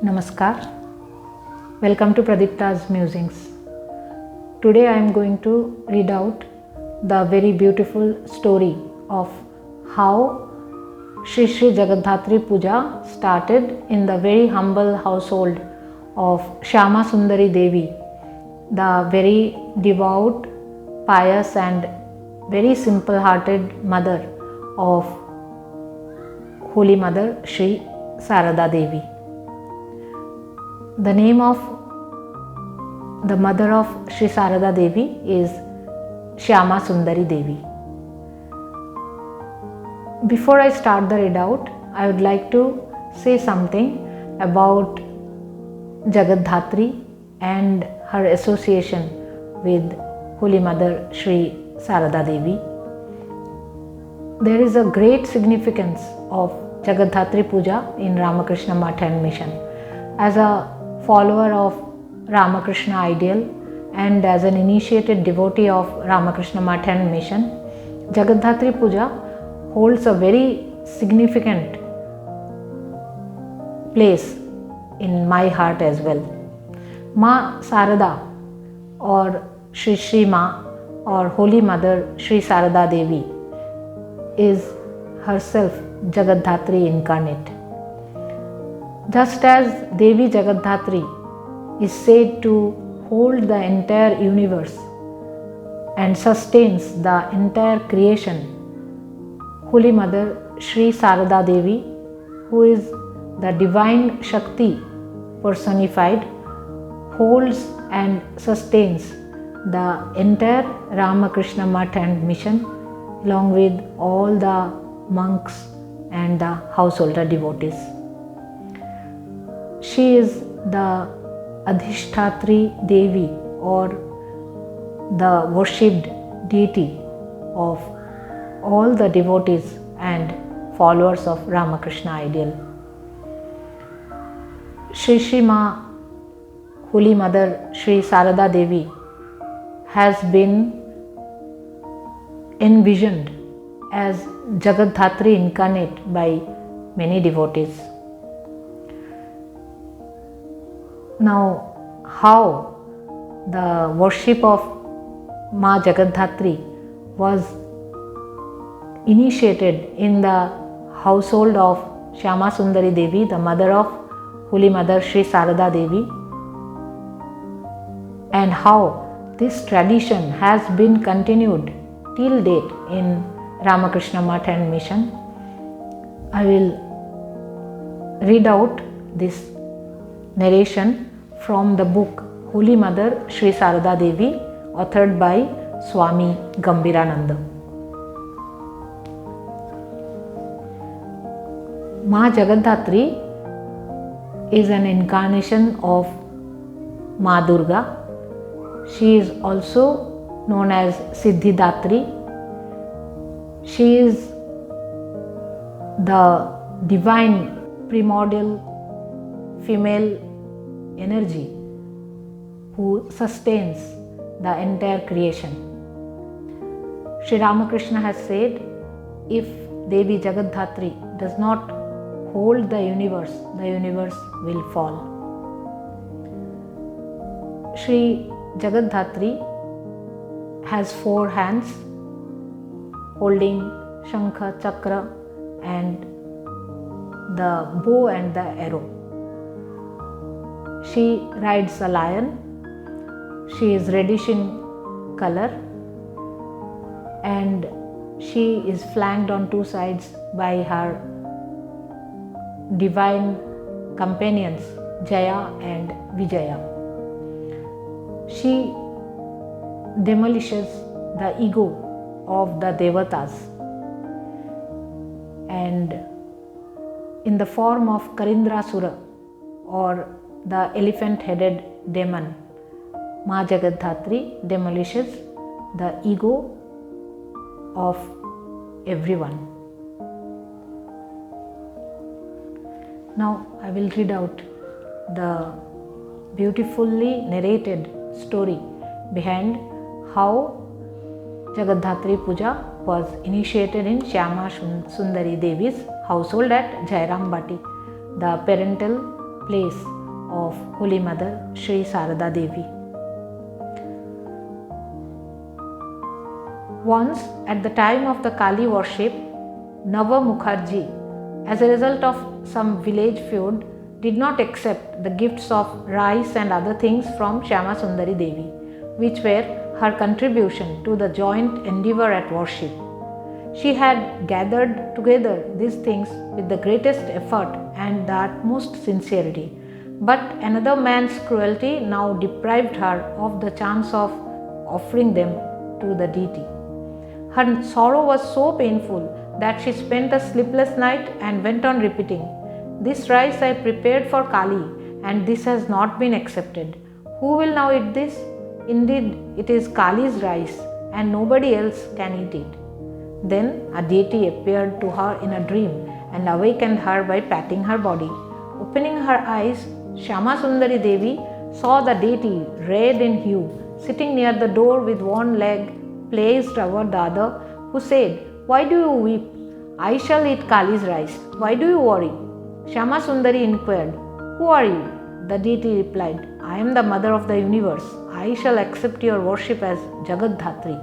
Namaskar. Welcome to Pradipta's Musings. Today I am going to read out the very beautiful story of how Sri Jagaddhatri puja started in the very humble household of Shyama Sundari Devi, the very devout, pious and very simple-hearted mother of Holy Mother Sri Sarada Devi. The name of the mother of Sri Sarada Devi is Shyama Sundari Devi. Before I start the readout, I would like to say something about Jagaddhatri and her association with Holy Mother Sri Sarada Devi. There is a great significance of Jagaddhatri Puja in Ramakrishna Math and Mission. As a follower of Ramakrishna ideal and as an initiated devotee of Ramakrishna Math and Mission, Jagaddhatri Puja holds a very significant place in my heart as well. Ma Sarada or Shri Ma or Holy Mother Sri Sarada Devi is herself Jagaddhatri incarnate. Just as Devi Jagaddhatri is said to hold the entire universe and sustains the entire creation, Holy Mother Sri Sarada Devi, who is the divine Shakti personified, holds and sustains the entire Ramakrishna Math and Mission along with all the monks and the householder devotees. She is the Adhishthatri Devi or the worshipped deity of all the devotees and followers of Ramakrishna ideal. Shri Ma, Holy Mother Sri Sarada Devi, has been envisioned as Jagaddhatri incarnate by many devotees. Now, how the worship of Ma Jagaddhatri was initiated in the household of Shyama Sundari Devi, the mother of Holy Mother Sri Sarada Devi, and how this tradition has been continued till date in Ramakrishna Math and Mission, I will read out this narration from the book Holy Mother Sri Sarada Devi, authored by Swami Gambirananda. Ma Jagaddhatri is an incarnation of Ma Durga. She is also known as Siddhidatri. She is the divine primordial female energy who sustains the entire creation. Sri Ramakrishna has said, if Devi Jagaddhatri does not hold the universe will fall. Sri Jagaddhatri has 4 hands holding Shankha, Chakra and the bow and the arrow. She rides a lion. She is reddish in color and she is flanked on 2 sides by her divine companions Jaya and Vijaya. She demolishes the ego of the Devatas, and in the form of Karindrasura or the elephant-headed demon, Ma Jagaddhatri demolishes the ego of everyone. Now I will read out the beautifully narrated story behind how Jagaddhatri Puja was initiated in Shyama Sundari Devi's household at Joyrambati, the parental place of Holy Mother Sri Sarada Devi. Once, at the time of the Kali worship, Nava Mukherjee, as a result of some village feud, did not accept the gifts of rice and other things from Shyama Sundari Devi, which were her contribution to the joint endeavor at worship. She had gathered together these things with the greatest effort and the utmost sincerity, but another man's cruelty now deprived her of the chance of offering them to the deity. Her sorrow was so painful that she spent a sleepless night and went on repeating, "This rice I prepared for Kali, and this has not been accepted. Who will now eat this? Indeed, it is Kali's rice, and nobody else can eat it." Then a deity appeared to her in a dream and awakened her by patting her body. Opening her eyes, Shyama Sundari Devi saw the deity, red in hue, sitting near the door with one leg placed over the other, who said, "Why do you weep? I shall eat Kali's rice. Why do you worry?" Shyama Sundari inquired, "Who are you?" The deity replied, "I am the mother of the universe. I shall accept your worship as Jagaddhatri."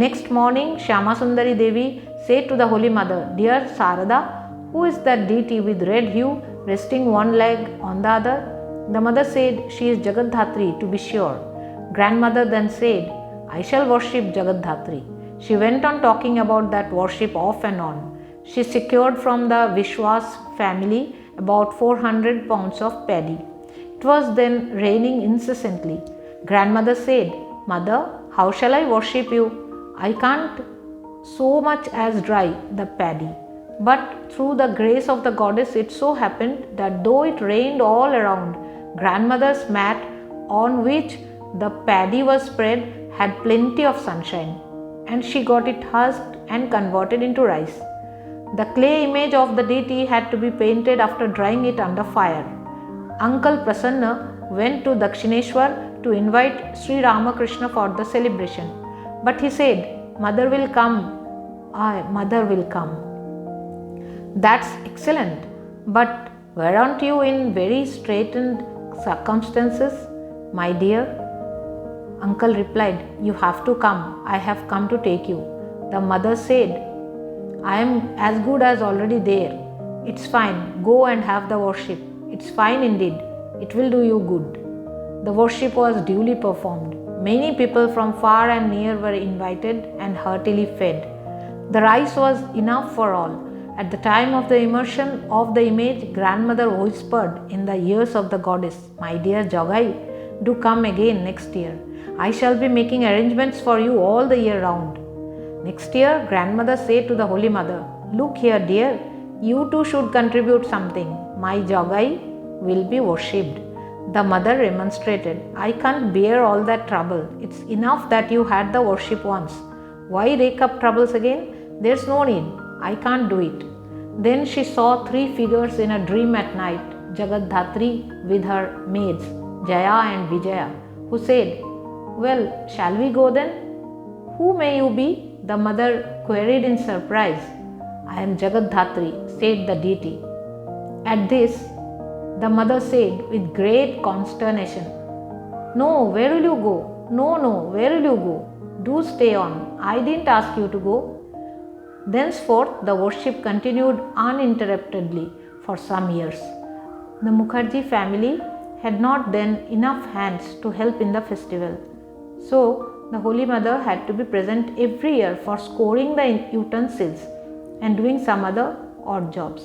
Next morning, Shyama Sundari Devi said to the Holy Mother, "Dear Sarada, who is that deity with red hue, resting one leg on the other?" The mother said, "She is Jagaddhatri, to be sure." Grandmother then said, "I shall worship Jagaddhatri." She went on talking about that worship off and on. She secured from the Vishwas family about 400 pounds of paddy. It was then raining incessantly. Grandmother said, "Mother, how shall I worship you? I can't so much as dry the paddy." But through the grace of the goddess, it so happened that though it rained all around, grandmother's mat on which the paddy was spread had plenty of sunshine, and she got it husked and converted into rice. The clay image of the deity had to be painted after drying it under fire. Uncle Prasanna went to Dakshineshwar to invite Sri Ramakrishna for the celebration. But he said, "Mother will come. Mother will come." "That's excellent, but weren't you in very straitened circumstances, my dear?" Uncle replied, "You have to come. I have come to take you." The mother said, "I am as good as already there. It's fine. Go and have the worship. It's fine indeed. It will do you good." The worship was duly performed. Many people from far and near were invited and heartily fed. The rice was enough for all. At the time of the immersion of the image, grandmother whispered in the ears of the goddess, "My dear Jogai, do come again next year. I shall be making arrangements for you all the year round." Next year, grandmother said to the Holy Mother, "Look here, dear, you too should contribute something. My Jogai will be worshipped." The mother remonstrated, "I can't bear all that trouble. It's enough that you had the worship once. Why rake up troubles again? There's no need. I can't do it." Then she saw 3 figures in a dream at night, Jagaddhatri with her maids, Jaya and Vijaya, who said, "Well, shall we go then?" "Who may you be?" the mother queried in surprise. "I am Jagaddhatri," said the deity. At this, the mother said with great consternation, "No, where will you go? No, where will you go? Do stay on. I didn't ask you to go." Thenceforth, the worship continued uninterruptedly for some years. The Mukherjee family had not then enough hands to help in the festival. So, the Holy Mother had to be present every year for scoring the utensils and doing some other odd jobs.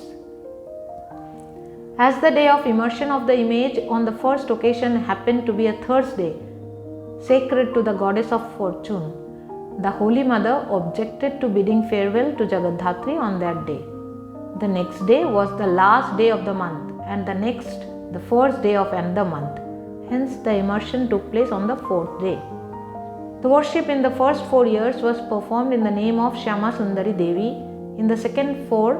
As the day of immersion of the image on the first occasion happened to be a Thursday, sacred to the goddess of fortune, the Holy Mother objected to bidding farewell to Jagaddhatri on that day. The next day was the last day of the month, and the next the first day of another month. Hence, the immersion took place on the 4th day. The worship in the first 4 years was performed in the name of Shyama Sundari Devi, in the second 4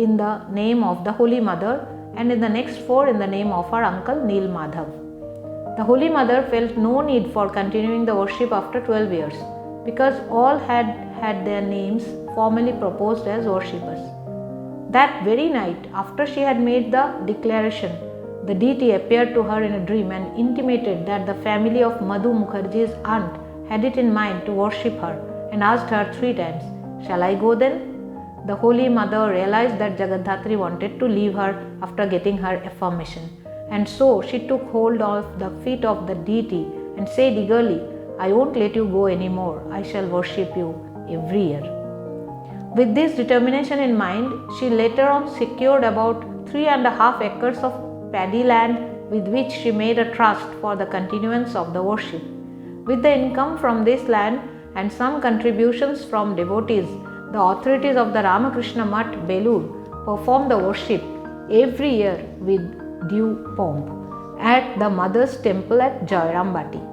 in the name of the Holy Mother, and in the next 4 in the name of our uncle Neel Madhav. The Holy Mother felt no need for continuing the worship after 12 years, because all had had their names formally proposed as worshippers. That very night, after she had made the declaration, the deity appeared to her in a dream and intimated that the family of Madhu Mukherjee's aunt had it in mind to worship her and asked her 3 times, "Shall I go then?" The Holy Mother realized that Jagaddhatri wanted to leave her after getting her affirmation, and so she took hold of the feet of the deity and said eagerly, "I won't let you go anymore. I shall worship you every year." With this determination in mind, she later on secured about 3.5 acres of paddy land with which she made a trust for the continuance of the worship. With the income from this land and some contributions from devotees, the authorities of the Ramakrishna Mutt, Belur, perform the worship every year with due pomp at the Mother's Temple at Joyrambati.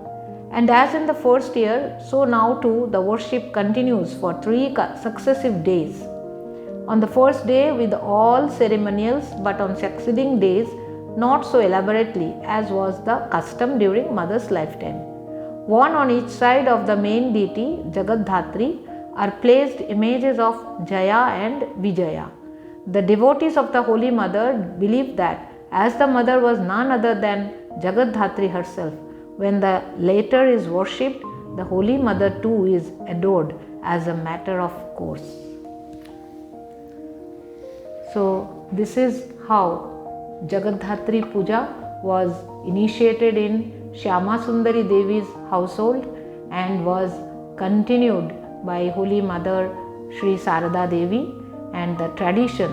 And as in the first year, so now too the worship continues for 3 successive days. On the first day with all ceremonials, but on succeeding days not so elaborately as was the custom during Mother's lifetime. One on each side of the main deity, Jagaddhatri, are placed images of Jaya and Vijaya. The devotees of the Holy Mother believe that as the Mother was none other than Jagaddhatri herself, when the latter is worshipped, the Holy Mother too is adored as a matter of course. So this is how Jagaddhatri Puja was initiated in Shyama Sundari Devi's household and was continued by Holy Mother Sri Sarada Devi, and the tradition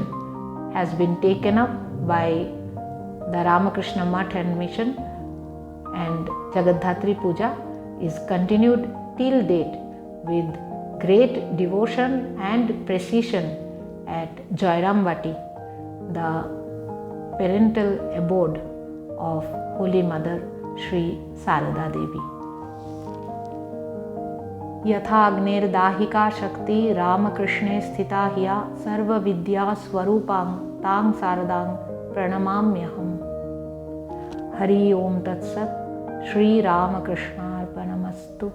has been taken up by the Ramakrishna Mutt and Mission, and Jagaddhatri Puja is continued till date with great devotion and precision at Joyrambati, the parental abode of Holy Mother Sri Sarada Devi. यथा अग्निर्दाहिका शक्ति रामकृष्णे स्थिता हिया सर्वविद्या स्वरूपां तां शारदां प्रणमाम्यहम्। हरि ओम तत्सत्। श्री रामकृष्णार्पणमस्तु।